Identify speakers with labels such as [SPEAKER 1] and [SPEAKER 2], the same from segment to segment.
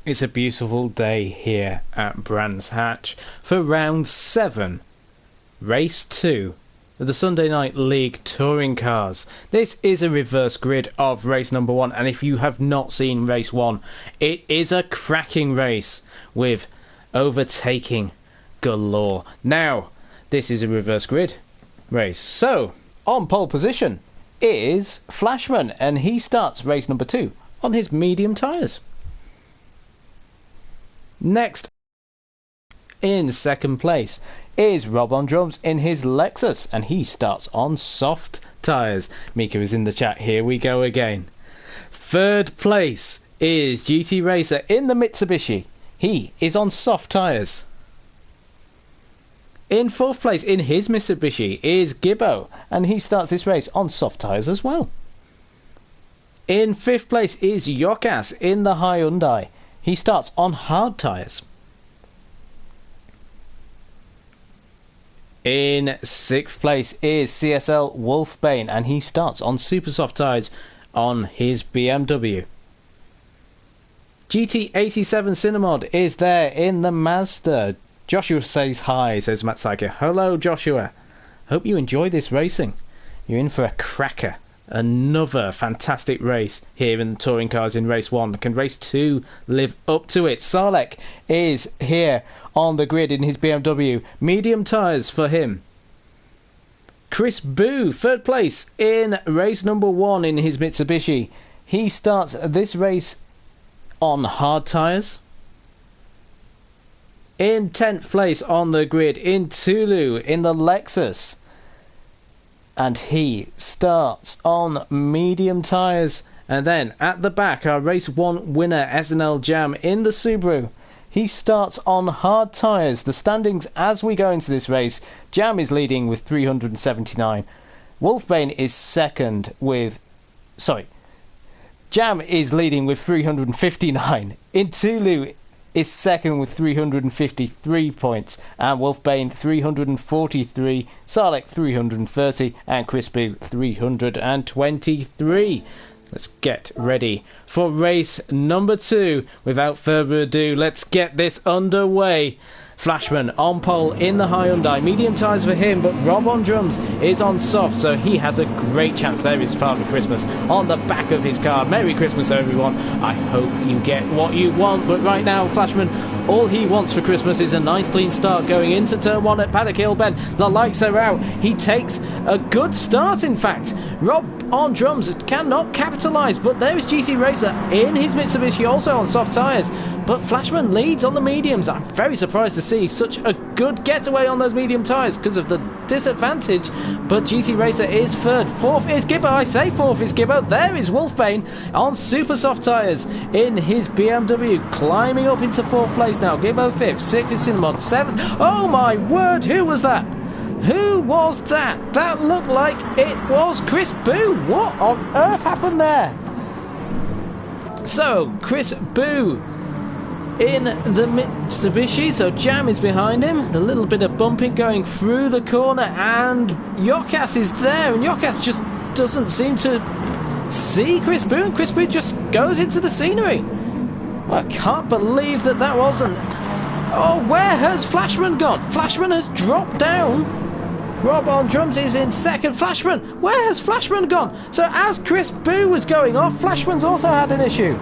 [SPEAKER 1] It's a beautiful day here at Brands Hatch for round 7, race 2 of the Sunday Night League Touring Cars. This is a reverse grid of race number 1, and if you have not seen race 1, it is a cracking race with overtaking galore. Now, this is a reverse grid race, so on pole position is Flashman, and he starts race number 2 on his medium tyres. Next, in second place, is Rob on drums in his Lexus, and he starts on soft tyres. Mika is in the chat, here we go again. Third place is GT Racer in the Mitsubishi. He is on soft tyres. In fourth place, in his Mitsubishi, is Gibbo, and he starts this race on soft tyres as well. In fifth place is Yokas in the Hyundai. He starts on hard tyres. In sixth place is CSL Wolfbane, and he starts on super soft tyres on his BMW. GT87 Cinemod is there in the Mazda. Joshua says hi, says Matt Psycho. Hello, Joshua. Hope you enjoy this racing. You're in for a cracker. Another fantastic race here in the Touring Cars in race 1. Can race 2 live up to it? Salek is here on the grid in his BMW. Medium tyres for him. Chris Boo, third place in race number 1 in his Mitsubishi. He starts this race on hard tyres. In 10th place on the grid in Tulu in the Lexus. And he starts on medium tyres. And then at the back, our race 1 winner, SNL Jam, in the Subaru. He starts on hard tyres. The standings as we go into this race, Jam is leading with 379. Wolfbane is second with... Jam is leading with 359. In Tulu is second with 353 points, and Wolfbane 343, Sarlek 330, and Crispy 323. Let's get ready for race number 2. Without further ado, let's get this underway. Flashman on pole in the Hyundai. Medium tyres for him, but Rob on drums is on soft, so he has a great chance. There is Father Christmas on the back of his car. Merry Christmas, everyone. I hope you get what you want, but right now, Flashman, all he wants for Christmas is a nice clean start going into turn 1 at Paddock Hill Bend. The lights are out. He takes a good start, in fact. Rob on drums cannot capitalise, but there is GT Racer in his Mitsubishi, also on soft tyres. But Flashman leads on the mediums. I'm very surprised to see such a good getaway on those medium tyres because of the disadvantage. But GT Racer is third. Fourth is Gibbo. I say fourth is Gibbo. There is Wolfbane on super soft tyres in his BMW, climbing up into fourth place now. Gibbo fifth. Sixth is Cinemod. Seventh. Oh my word, who was that? Who was that? That looked like it was Chris Boo. What on earth happened there? So, Chris Boo in the Mitsubishi, so Jam is behind him. A little bit of bumping going through the corner, and Yokas is there, and Yokas just doesn't seem to see Chris Boo, and Chris Boo just goes into the scenery. Well, I can't believe that that wasn't... Oh, where has Flashman gone? Flashman has dropped down. Rob on drums is in second. Flashman, where has Flashman gone? So as Chris Boo was going off, Flashman's also had an issue.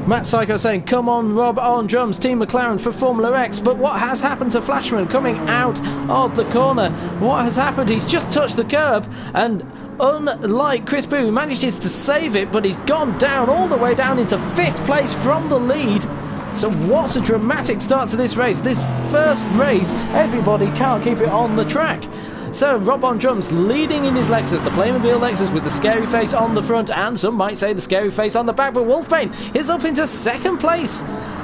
[SPEAKER 1] Matt Psycho saying, come on Rob on drums, Team McLaren for Formula X. But what has happened to Flashman coming out of the corner? What has happened? He's just touched the curb, and unlike Chris Boo, who manages to save it, but he's gone down, all the way down into 5th place from the lead. So what a dramatic start to this race. This first race, everybody can't keep it on the track. So Rob on drums leading in his Lexus, the Playmobil Lexus with the scary face on the front, and some might say the scary face on the back, but Wolfbane is up into second place.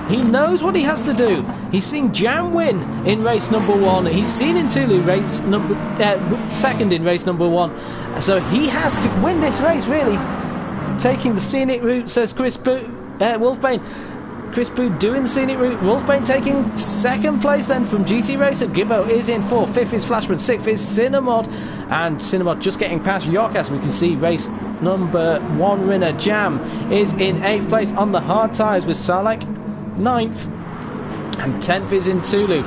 [SPEAKER 1] He knows what he has to do. He's seen Jam win in race number 1. He's seen in Tulu race second in race number 1. So he has to win this race, really. Taking the scenic route, says Wolfbane. Chris Boo doing the scenic route. Wolfbane taking second place then from GT Racer. Gibbo is in fourth. Fifth is Flashman. Sixth is Cinemod. And Cinemod just getting past Yokas. We can see race number 1 winner Jam is in 8th place on the hard tyres with Salek 9th. And 10th is in Tulu.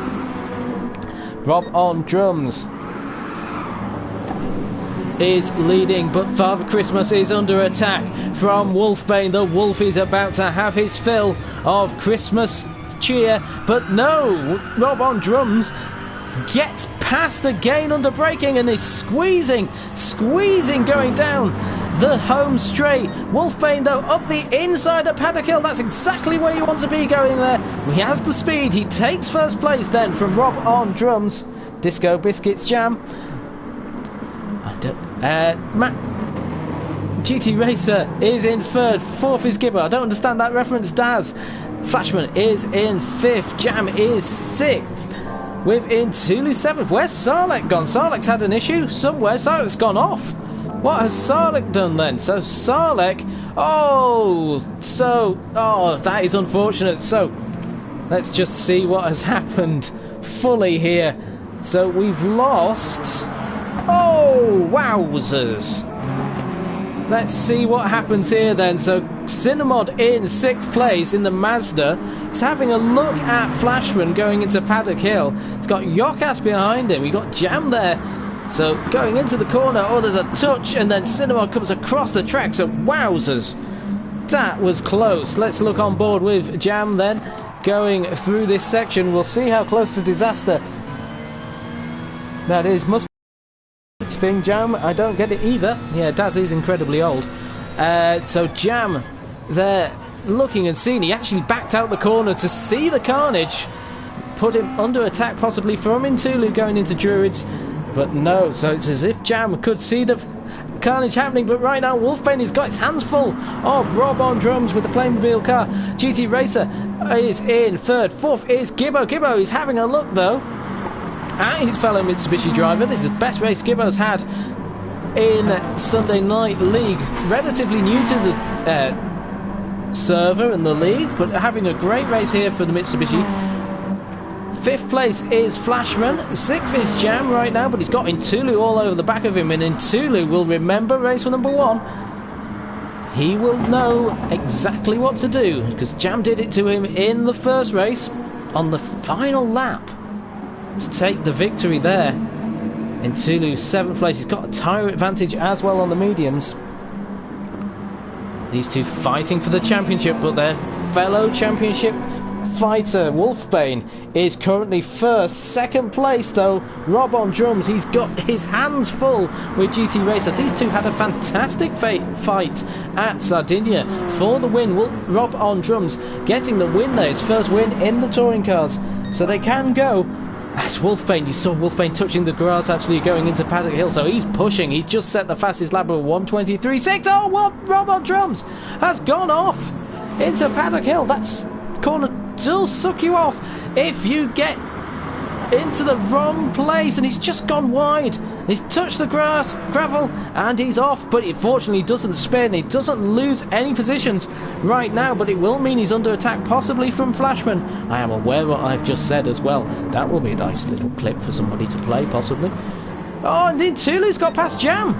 [SPEAKER 1] Rob on drums is leading, but Father Christmas is under attack from Wolfbane. The Wolf is about to have his fill of Christmas cheer, but no, Rob on drums gets past again under braking and is squeezing going down the home straight. Wolfbane though up the inside at Paddock Hill. That's exactly where you want to be going there. He has the speed. He takes first place then from Rob on drums. Disco Biscuits Jam. Matt GT Racer is in 3rd. 4th is Gibber. I don't understand that reference. Daz Flashman is in 5th. Jam is 6th. Within Tulu 7th. Where's Sarlek gone? Sarlek's had an issue somewhere. Sarlek's gone off. What has Sarlek done then? So Sarlek... Oh, that is unfortunate. So, let's just see what has happened fully here. So, we've lost... Oh, wowzers. Let's see what happens here then. So, Cinnamod in 6th place in the Mazda. He's having a look at Flashman going into Paddock Hill. He's got Yokas behind him. We've got Jam there. So going into the corner, there's a touch, and then Cinnamon comes across the track. So wowzers, that was close. Let's look on board with Jam then, going through this section. We'll see how close to disaster that is. Must be thing, Jam. I don't get it either. Yeah, Daz is incredibly old. So Jam there, looking and seeing. He actually backed out the corner to see the carnage, put him under attack possibly from Intulu going into Druids. But no, so it's as if Jam could see the carnage happening, but right now Wolfbane has got his hands full of Rob on drums with the Playmobil car. GT Racer is in 3rd. 4th is Gibbo. Gibbo is having a look though at his fellow Mitsubishi driver. This is the best race Gibbo's had in Sunday Night League. Relatively new to the server and the league, but having a great race here for the Mitsubishi. 5th place is Flashman. 6th is Jam right now, but he's got Intulu all over the back of him, and Intulu will remember race for number 1. He will know exactly what to do, because Jam did it to him in the first race on the final lap to take the victory there. Intulu 7th place. He's got a tyre advantage as well on the mediums. These two fighting for the championship, but their fellow championship fighter Wolfbane is currently 1st. 2nd place though, Rob on drums. He's got his hands full with GT Racer. These two had a fantastic fight at Sardinia for the win. Rob on drums getting the win there, his first win in the touring cars, so they can go. As Wolfbane, you saw Wolfbane touching the grass actually going into Paddock Hill, so he's pushing. He's just set the fastest lap of 1:23.6. Oh, what? Rob on drums has gone off into Paddock Hill. That's corner does suck you off if you get into the wrong place, and he's just gone wide. He's touched the gravel and he's off, but it fortunately doesn't spin. He doesn't lose any positions right now, but it will mean he's under attack possibly from Flashman. I am aware of what I've just said as well. That will be a nice little clip for somebody to play possibly. Oh, and Intulu's got past Jam.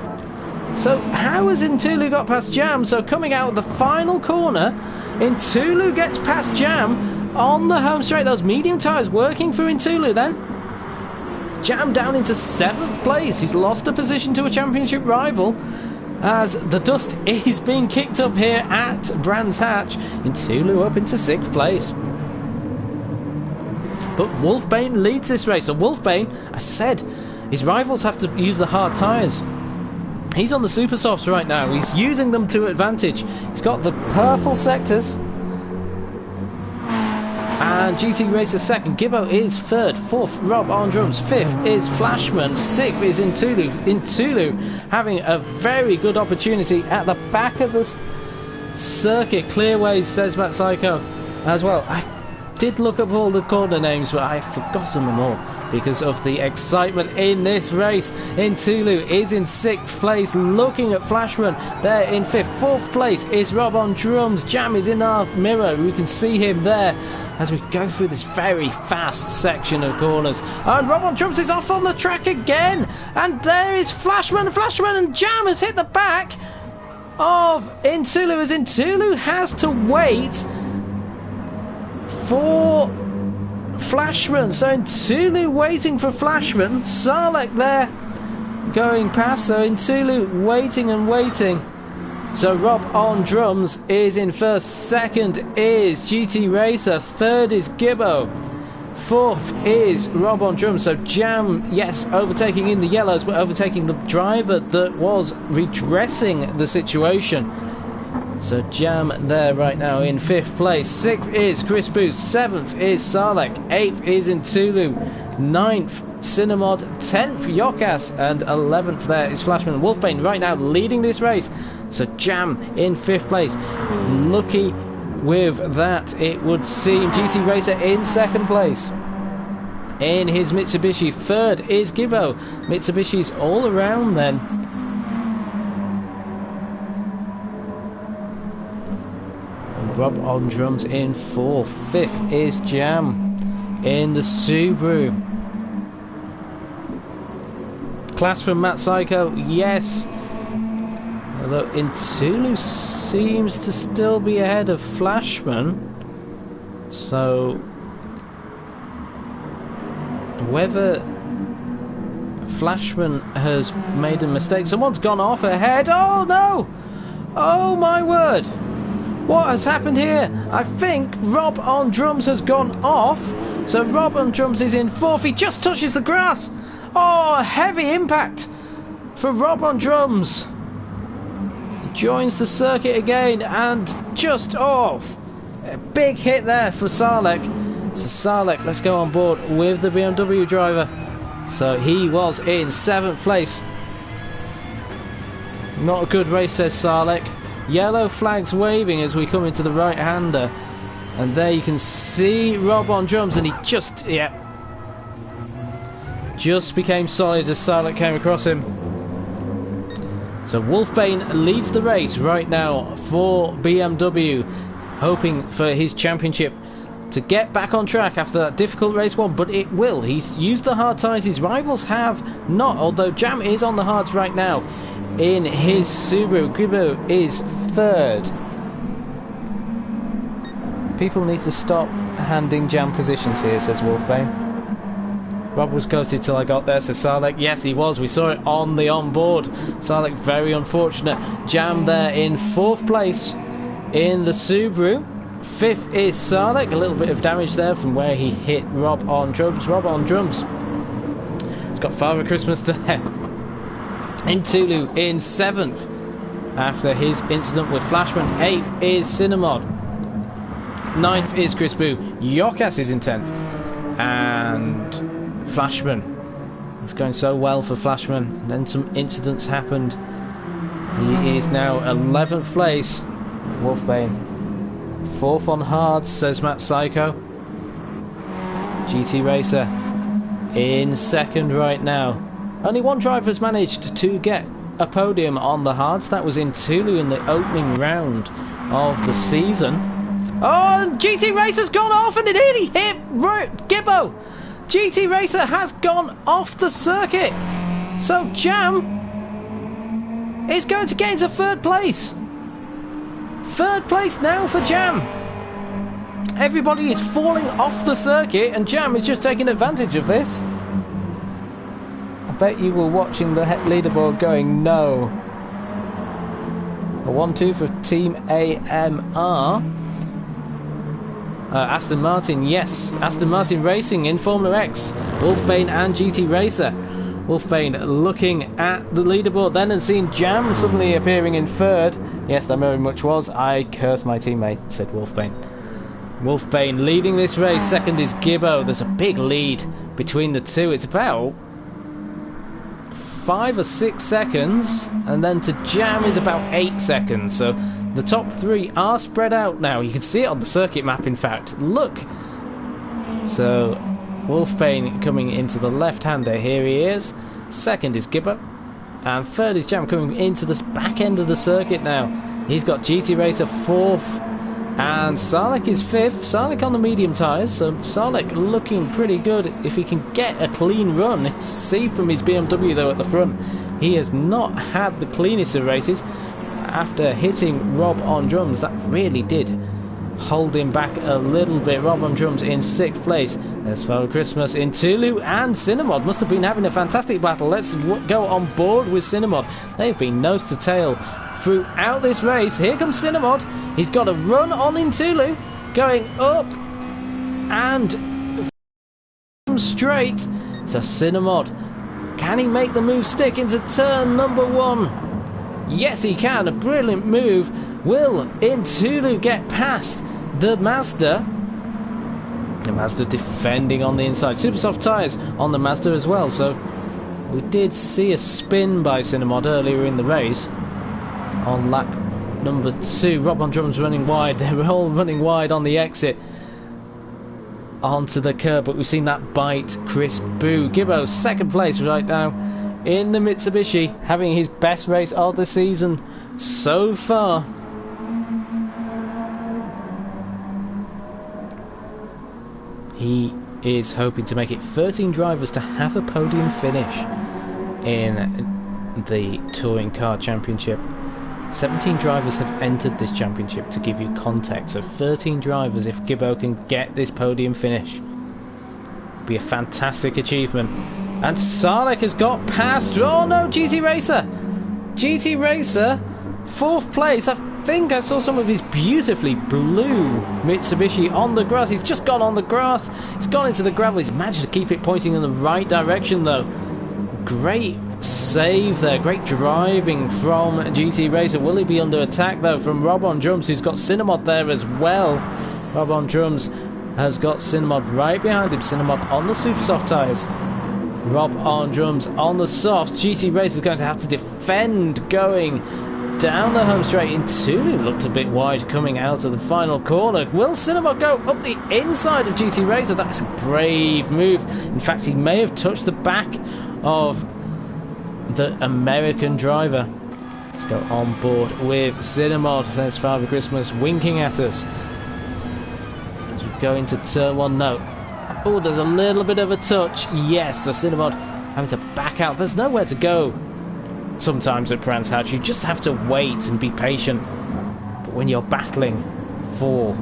[SPEAKER 1] So how has Intulu got past Jam? So coming out of the final corner, Intulu gets past Jam on the home straight. Those medium tyres working for Intulu then. Jam down into 7th place. He's lost a position to a championship rival as the dust is being kicked up here at Brands Hatch. Intulu up into 6th place. But Wolfbane leads this race. So Wolfbane, as I said, his rivals have to use the hard tyres. He's on the super softs right now. He's using them to advantage. He's got the purple sectors. And GT Racer 2nd. Gibbo is 3rd. 4th, Rob on drums. 5th is Flashman. 6th is Intulu. Intulu having a very good opportunity at the back of the circuit. Clearways, says Matt Psycho as well. I did look up all the corner names, but I've forgotten them all because of the excitement in this race. Intulu is in 6th place, looking at Flashman there in 5th. 4th place is Rob on drums. Jam is in our mirror. We can see him there as we go through this very fast section of corners. And Rob on drums is off on the track again. And there is Flashman. Flashman and Jam has hit the back of Intulu, as Intulu has to wait for Flashman. So Intulu waiting for Flashman. Sarlacc there going past. So Intulu waiting and waiting. So Rob on drums is in first. Second is GT Racer. Third is Gibbo. Fourth is Rob on drums. So Jam, yes, overtaking in the yellows, but overtaking the driver that was redressing the situation. So Jam there right now in 5th place. 6th is Chris Booth. 7th is Sarlacc. 8th is Intulu. 9th Cinnamod. 10th Yokas. And 11th there is Flashman. Wolfbane right now leading this race. So Jam in 5th place. Lucky with that, it would seem. GT Racer in 2nd place in his Mitsubishi. 3rd is Gibbo. Mitsubishi's all around then. And Rob on drums in 4th. 5th is Jam in the Subaru. Class from Matt Psycho, yes. Although Intulu seems to still be ahead of Flashman. So whether Flashman has made a mistake. Someone's gone off ahead. Oh no! Oh my word! What has happened here? I think Rob on drums has gone off. So Rob on drums is in 4th. He just touches the grass. Oh, heavy impact for Rob on drums. Joins the circuit again and just, oh, a big hit there for Sarlacc. So Sarlacc, let's go on board with the BMW driver. So he was in 7th place. Not a good race, says Sarlacc. Yellow flags waving as we come into the right-hander. And there you can see Rob on drums, and he just, yeah, just became solid as Sarlacc came across him. So Wolfbane leads the race right now for BMW, hoping for his championship to get back on track after that difficult race one, but it will. He's used the hard tyres, his rivals have not, although Jam is on the hards right now in his Subaru. Gibbo is 3rd. People need to stop handing Jam positions here, says Wolfbane. Rob was ghosted till I got there, says Sarlacc. Yes, he was. We saw it on the onboard. Sarlacc, very unfortunate. Jam there in 4th place in the Subaru. 5th is Sarlacc. A little bit of damage there from where he hit Rob on drums. Rob on drums. He's got Father Christmas there. Intulu in 7th after his incident with Flashman. 8th is Cinnamod. 9th is Chris Boo. Yokas is in 10th. And Flashman. It's going so well for Flashman. Then some incidents happened. He is now 11th place. Wolfbane. 4th on hard, says Matt Psycho. GT Racer in 2nd right now. Only one driver has managed to get a podium on the hards. That was Intulu in the opening round of the season. Oh, GT Racer's gone off and it nearly hit Gibbo. GT Racer has gone off the circuit. So Jam is going to get into 3rd place. 3rd place now for Jam. Everybody is falling off the circuit and Jam is just taking advantage of this. I bet you were watching the leaderboard going, no. A 1-2 for Team AMR. Aston Martin, yes. Aston Martin Racing in Formula X. Wolfbane and GT Racer. Wolfbane looking at the leaderboard then and seeing Jam suddenly appearing in 3rd. Yes, that very much was. I curse my teammate, said Wolfbane. Wolfbane leading this race. 2nd is Gibbo. There's a big lead between the two. It's about 5 or 6 seconds. And then to Jam is about 8 seconds. So the top 3 are spread out now. You can see it on the circuit map, in fact. Look. So Wolfbane coming into the left-hander. Here he is. 2nd is Gibbo. And 3rd is Jam coming into the back end of the circuit now. He's got GT Racer 4th. And Sarlacc is 5th. Sarlacc on the medium tyres. So Sarlacc looking pretty good if he can get a clean run. See from his BMW though at the front. He has not had the cleanest of races. After hitting Rob on drums, that really did holding back a little bit. Rob on drums in 6th place. There's Father Christmas in Tulu, and Cinnamod must have been having a fantastic battle. Let's go on board with Cinnamod. They've been nose to tail throughout this race. Here comes Cinnamod. He's got a run on in Tulu, going up and straight. So Cinnamod, can he make the move stick into turn number 1? Yes, he can. A brilliant move. Will in Tulu get past the Mazda? The Mazda defending on the inside. Super soft tyres on the Mazda as well. So we did see a spin by Cinnamod earlier in the race on lap number 2. Rob on drums running wide. They were all running wide on the exit onto the curb, but we've seen that bite Chris Boo. Gibbo 2nd place right now in the Mitsubishi, having his best race of the season so far. He is hoping to make it 13 drivers to have a podium finish in the Touring Car Championship. 17 drivers have entered this championship, to give you context. So 13 drivers if Gibbo can get this podium finish. It'd be a fantastic achievement. And Sarlek has got past. Oh no, GT Racer! GT Racer, 4th place. I think I saw some of his beautifully blue Mitsubishi on the grass. He's just gone on the grass. He's gone into the gravel. He's managed to keep it pointing in the right direction though. Great save there. Great driving from GT Racer. Will he be under attack though from Rob on drums, who's got Cinnamod there as well? Rob on drums has got Cinnamod right behind him. Cinnamod on the super soft tyres. Rob on drums on the soft. GT Racer is going to have to defend going down the home straight into. Looked a bit wide coming out of the final corner. Will Cinnamod go up the inside of GT Racer? That's a brave move. In fact, he may have touched the back of the American driver. Let's go on board with Cinnamod. There's Father Christmas winking at us as we go into turn 1. No. Oh, there's a little bit of a touch. Yes, so Cinnamod having to back out. There's nowhere to go sometimes at Brands Hatch. You just have to wait and be patient. But when you're battling for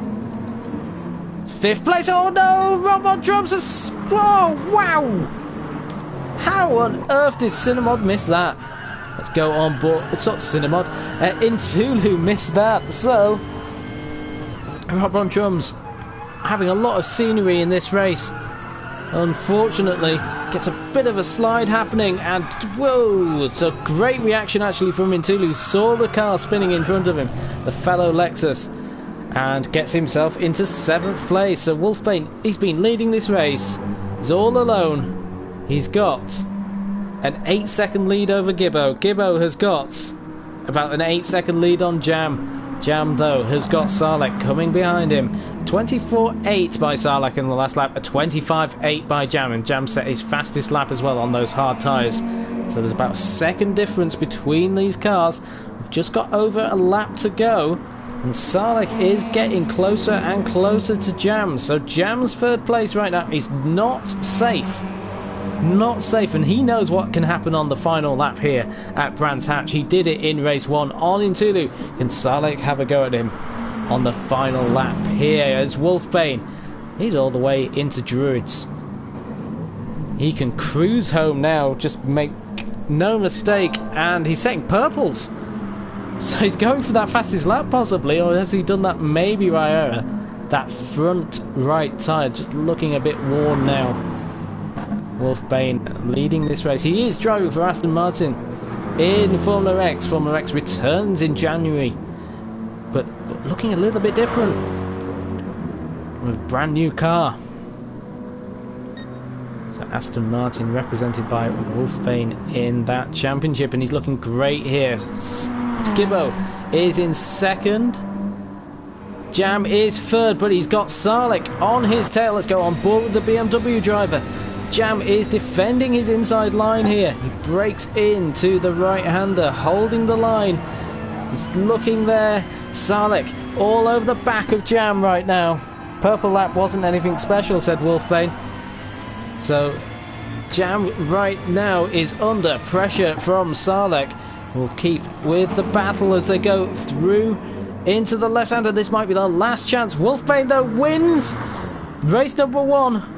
[SPEAKER 1] 5th place, oh no! Rob on drums is... Oh, wow! How on earth did Cinnamod miss that? Let's go on board. It's not Cinnamod. Intulu missed that. So, Rob on drums having a lot of scenery in this race. Unfortunately, gets a bit of a slide happening, and whoa! So great reaction actually from Intulu. Saw the car spinning in front of him, the fellow Lexus, and gets himself into 7th place. So Wolfbane, he's been leading this race. He's all alone. He's got an 8-second lead over Gibbo. Gibbo has got about an 8-second lead on Jam. Jam, though, has got Sarlek coming behind him. 24.8 by Sarlek in the last lap, a 25.8 by Jam, and Jam set his fastest lap as well on those hard tyres. So there's about a second difference between these cars. We've just got over a lap to go, and Sarlek is getting closer and closer to Jam. So Jam's 3rd place right now is not safe. Not safe, and he knows what can happen on the final lap here at Brands Hatch. He did it in race 1 on Intulu. Can Sarlek have a go at him on the final lap here as Wolfbane? He's all the way into Druids. He can cruise home now, just make no mistake, and he's setting purples. So he's going for that fastest lap possibly, or has he done that maybe by error? That front right tyre just looking a bit worn now. Wolfbane leading this race. He is driving for Aston Martin in Formula X. Formula X returns in January, but looking a little bit different with a brand new car. So Aston Martin represented by Wolfbane in that championship, and he's looking great here. Gibbo is in 2nd. Jam is 3rd, but he's got Sarlek on his tail. Let's go on board with the BMW driver. Jam is defending his inside line here. He breaks into the right-hander, holding the line. He's looking there. Sarlek all over the back of Jam right now. Purple lap wasn't anything special, said Wolfbane. So Jam right now is under pressure from Sarlek. Will keep with the battle as they go through into the left-hander. This might be the last chance. Wolfbane, though, wins race number 1.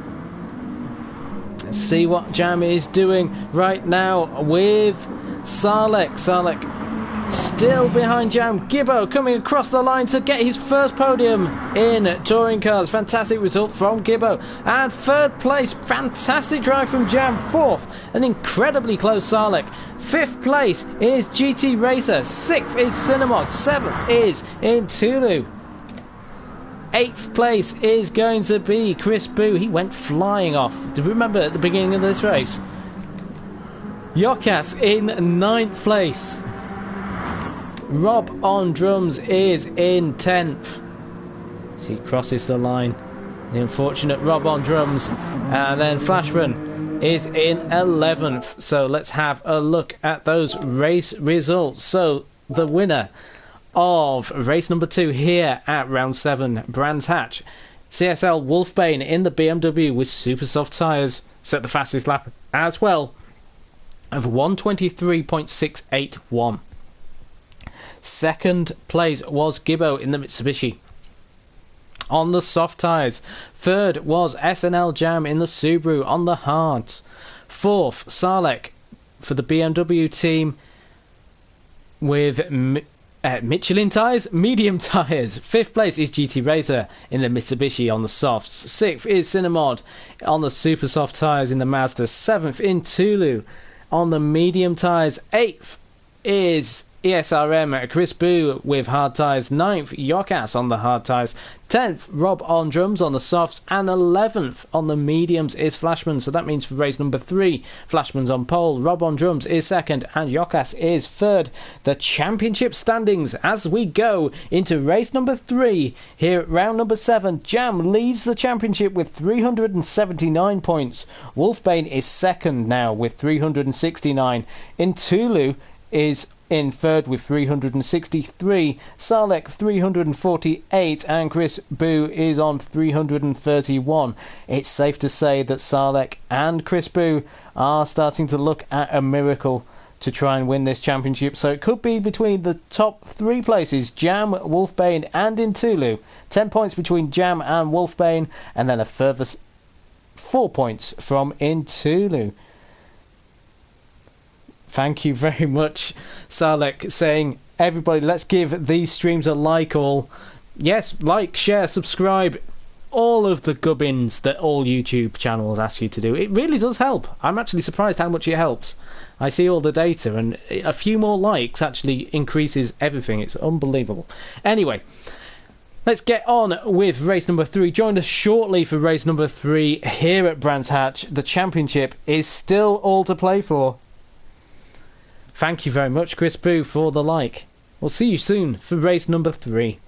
[SPEAKER 1] Let's see what Jam is doing right now with Salek. Salek still behind Jam. Gibbo coming across the line to get his first podium in touring cars. Fantastic result from Gibbo. And 3rd place, fantastic drive from Jam. 4th, an incredibly close Salek. 5th place is GT Racer. 6th is Cinemod. 7th is in Tulu. 8th place is going to be Chris Boo. He went flying off. Do you remember at the beginning of this race? Yokas in 9th place. Rob on drums is in 10th. So he crosses the line. The unfortunate Rob on drums. And then Flashman is in 11th. So let's have a look at those race results. So the winner of race number 2 here at round 7, Brands Hatch, CSL Wolfbane in the BMW with super soft tyres, set the fastest lap as well of 1:23.681. 2nd place was Gibbo in the Mitsubishi on the soft tyres. 3rd was SNL Jam in the Subaru on the hards. 4th, Salek for the BMW team with Michelin tyres, medium tyres. 5th place is GT Racer in the Mitsubishi on the softs. 6th is Cinemod on the super soft tyres in the Mazda. 7th in Tulu on the medium tyres. 8th is ESRM Chris Boo with hard tyres. 9th, Yokas on the hard tyres. 10th, Rob on drums on the softs. And 11th on the mediums is Flashman. So that means for race number 3, Flashman's on pole, Rob on drums is 2nd, and Yokas is 3rd. The championship standings as we go into race number 3 here at round number 7. Jam leads the championship with 379 points. Wolfbane is 2nd now with 369. In Tulu is in 3rd with 363, Salek 348, and Chris Boo is on 331. It's safe to say that Salek and Chris Boo are starting to look at a miracle to try and win this championship, so it could be between the top 3 places, Jam, Wolfbane and Intulu. 10 points between Jam and Wolfbane, and then a further 4 points from Intulu. Thank you very much, Salek, saying, everybody, let's give these streams a like all. Yes, like, share, subscribe, all of the gubbins that all YouTube channels ask you to do. It really does help. I'm actually surprised how much it helps. I see all the data, and a few more likes actually increases everything. It's unbelievable. Anyway, let's get on with race number 3. Join us shortly for race number 3 here at Brands Hatch. The championship is still all to play for. Thank you very much, Chris Boo, for the like. We'll see you soon for race number 3.